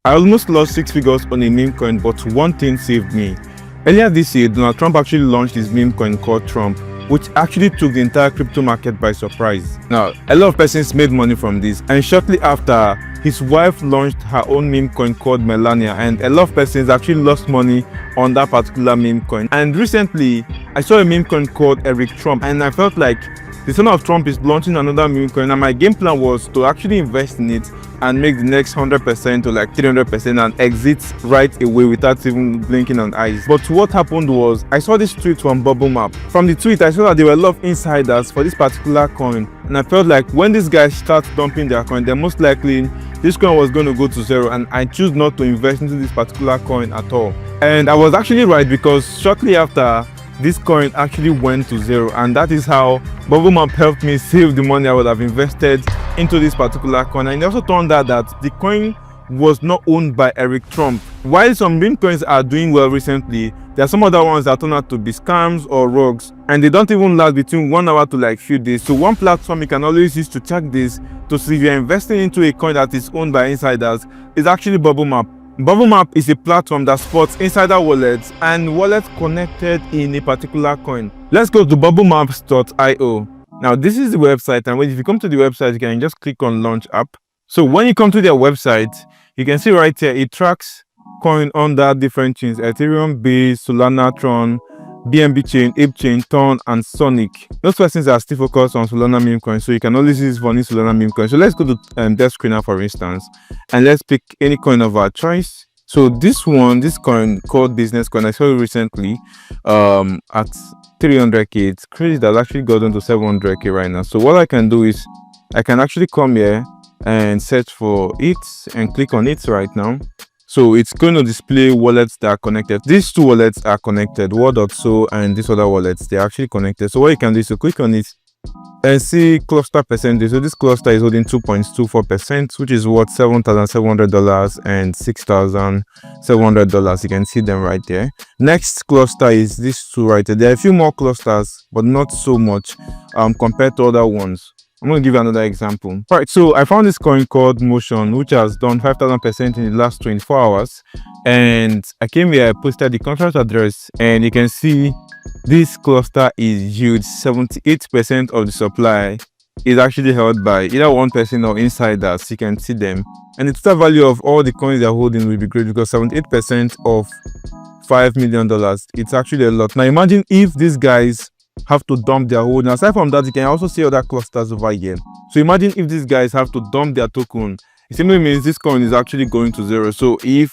I almost lost 6 figures on a meme coin, but one thing saved me. Earlier this year, Donald Trump actually launched his meme coin called Trump, which actually took the entire crypto market by surprise. Now, a lot of persons made money from this, and shortly after, his wife launched her own meme coin called Melania, and a lot of persons actually lost money on that particular meme coin. And recently, I saw a meme coin called Eric Trump, and I felt like the son of Trump is launching another meme coin, and my game plan was to actually invest in it and make the next 100% to like 300% and exit right away without even blinking an eye. But what happened was, I saw this tweet from Bubblemap. From the tweet, I saw that there were a lot of insiders for this particular coin, and I felt like when these guys start dumping their coin, then most likely this coin was going to go to zero, and I choose not to invest into this particular coin at all. And I was actually right, because shortly after, this coin actually went to zero, and that is how Bubblemap helped me save the money I would have invested into this particular coin. And it also turned out that the coin was not owned by Eric Trump. While some meme coins are doing well recently, there are some other ones that turn out to be scams or rogues, and they don't even last between 1 hour to like few days. So one platform you can always use to check this, to see if you're investing into a coin that is owned by insiders, is actually Bubblemap. Bubblemap is a platform that supports insider wallets and wallets connected in a particular coin. Let's go to bubblemaps.io. Now, this is the website, and if you come to the website, you can just click on Launch App. So when you come to their website, you can see right here, it tracks coin under different chains: Ethereum, Base, Solana, Tron, BNB chain, Ape chain, Ton, and Sonic. Those persons are still focused on Solana meme coin, so you can always use for any Solana meme coin. So let's go to Desk Screener, for instance, and let's pick any coin of our choice. So this coin called Business Coin, I saw it recently at 300k. It's crazy that actually gotten to 700k right now. So what I can do is I can actually come here and search for it and click on it right now. So it's going to display wallets that are connected. These two wallets are connected, War.so and this other wallets, they're actually connected. So what you can do is to click on it and see cluster percentage. So this cluster is holding 2.24%, which is worth $7,700 and $6,700. You can see them right there. Next cluster is these two right there. There are a few more clusters, but not so much compared to other ones. I'm going to give you another example. All right, so I found this coin called Motion, which has done 5,000% in the last 24 hours. And I came here, I posted the contract address, and you can see this cluster is huge. 78% of the supply is actually held by either one person or insiders. You can see them. And the total value of all the coins they're holding will be great, because 78% of $5 million, it's actually a lot. Now imagine if these guys have to dump their holding. Aside from that, you can also see other clusters over here. So imagine if these guys have to dump their token, it simply means this coin is actually going to zero. So if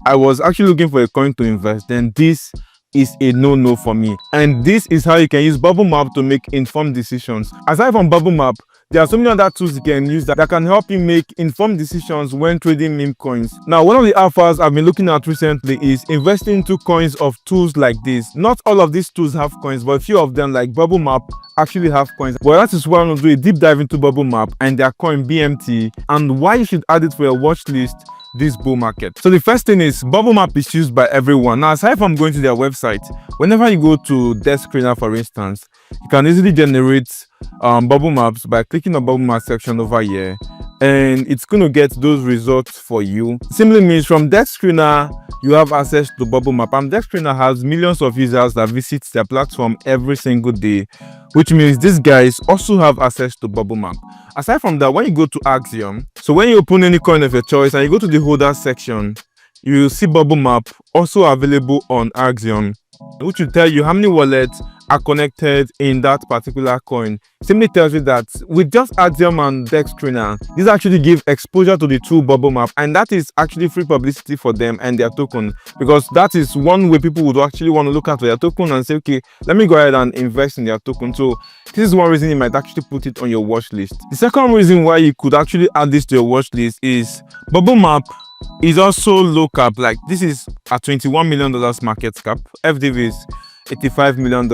I was actually looking for a coin to invest, then this is a no-no for me. And this is how you can use Bubblemap to make informed decisions. Aside from Bubblemap, there are so many other tools you can use that can help you make informed decisions when trading meme coins. Now, one of the alphas I've been looking at recently is investing into coins of tools like this. Not all of these tools have coins, but a few of them, like Bubblemap, actually have coins. But that is why I'm going to do a deep dive into Bubblemap and their coin BMT, and why you should add it for your watch list this bull market. So the first thing is, Bubblemap is used by everyone. Now, aside from going to their website, whenever you go to Desk Screener, for instance, you can easily generate bubble maps by clicking on bubble map section over here, and it's going to get those results for you. Simply means from Desk Screener you have access to Bubblemap, and Desk Screener has millions of users that visit their platform every single day, which means these guys also have access to Bubblemap. Aside from that, when you go to Axiom, so when you open any coin of your choice and you go to the holder section, you will see Bubblemap also available on Axiom, which will tell you how many wallets are connected in that particular coin. It simply tells you that with just Axiom and Desk Screener, these actually give exposure to the true Bubblemap, and that is actually free publicity for them and their token, because that is one way people would actually want to look at their token and say, okay, let me go ahead and invest in their token. So this is one reason you might actually put it on your watch list. The second reason why you could actually add this to your watch list is Bubblemap is also low cap. Like, this is a $21 million market cap. FDV is $85 million.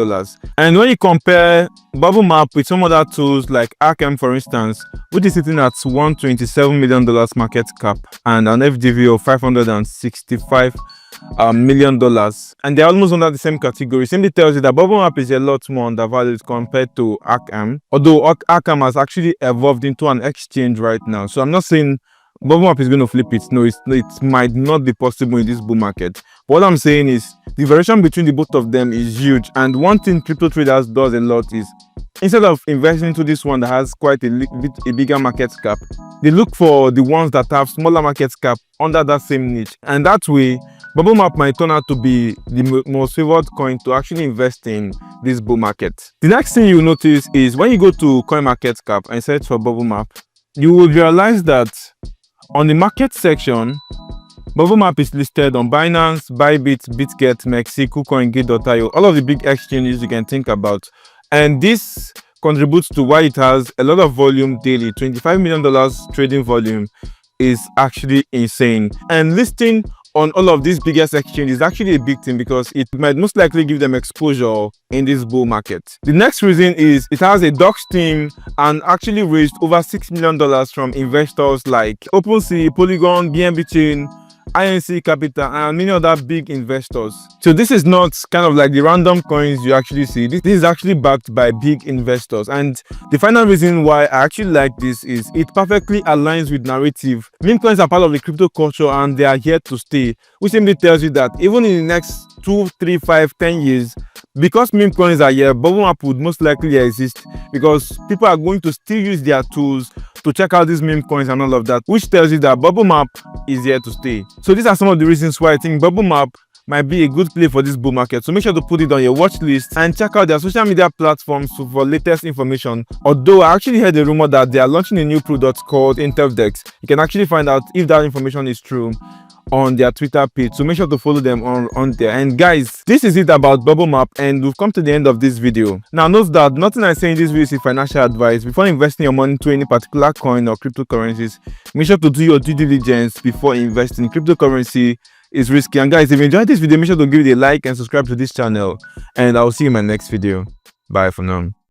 And when you compare Bubblemap with some other tools like Arkham, for instance, which is sitting at $127 million market cap and an FDV of $565 million, and they're almost under the same category, simply tells you that Bubblemap is a lot more undervalued compared to Arkham, although Arkham has actually evolved into an exchange right now. So I'm not saying Bubblemap is going to flip it. No, it might not be possible in this bull market. What I'm saying is the variation between the both of them is huge. And one thing crypto traders does a lot is, instead of investing into this one that has quite a bigger market cap, they look for the ones that have smaller market cap under that same niche. And that way, Bubblemap might turn out to be the most favored coin to actually invest in this bull market. The next thing you'll notice is when you go to CoinMarketCap and search for Bubblemap, you will realize that on the market section, Bubblemap is listed on Binance, Bybit, Bitget, Mexi, KuCoin, all of the big exchanges you can think about. And this contributes to why it has a lot of volume daily. $25 million trading volume is actually insane. And listing on all of these biggest exchanges is actually a big thing because it might most likely give them exposure in this bull market. The next reason is it has a docs team and actually raised over $6 million from investors like OpenSea, Polygon, BNB Chain, INC Capital, and many other big investors. So this is not kind of like the random coins you actually see. This is actually backed by big investors. And the final reason why I actually like this is it perfectly aligns with narrative. Meme coins are part of the crypto culture and they are here to stay, which simply tells you that even in the next 2, 3, 5, 10 years, because meme coins are here, Bubblemap would most likely exist because people are going to still use their tools to check out these meme coins and all of that, which tells you that Bubblemap is here to stay. So these are some of the reasons why I think Bubblemap might be a good play for this bull market. So make sure to put it on your watch list and check out their social media platforms for latest information. Although I actually heard a rumor that they are launching a new product called InterDex. You can actually find out if that information is true on their Twitter page, so make sure to follow them on there. And guys, this is it about Bubblemap, and we've come to the end of this video. Now note that nothing I say in this video is financial advice. Before investing your money into any particular coin or cryptocurrencies, make sure to do your due diligence before investing. Cryptocurrency is risky. And guys, if you enjoyed this video, make sure to give it a like and subscribe to this channel, and I'll see you in my next video. Bye for now.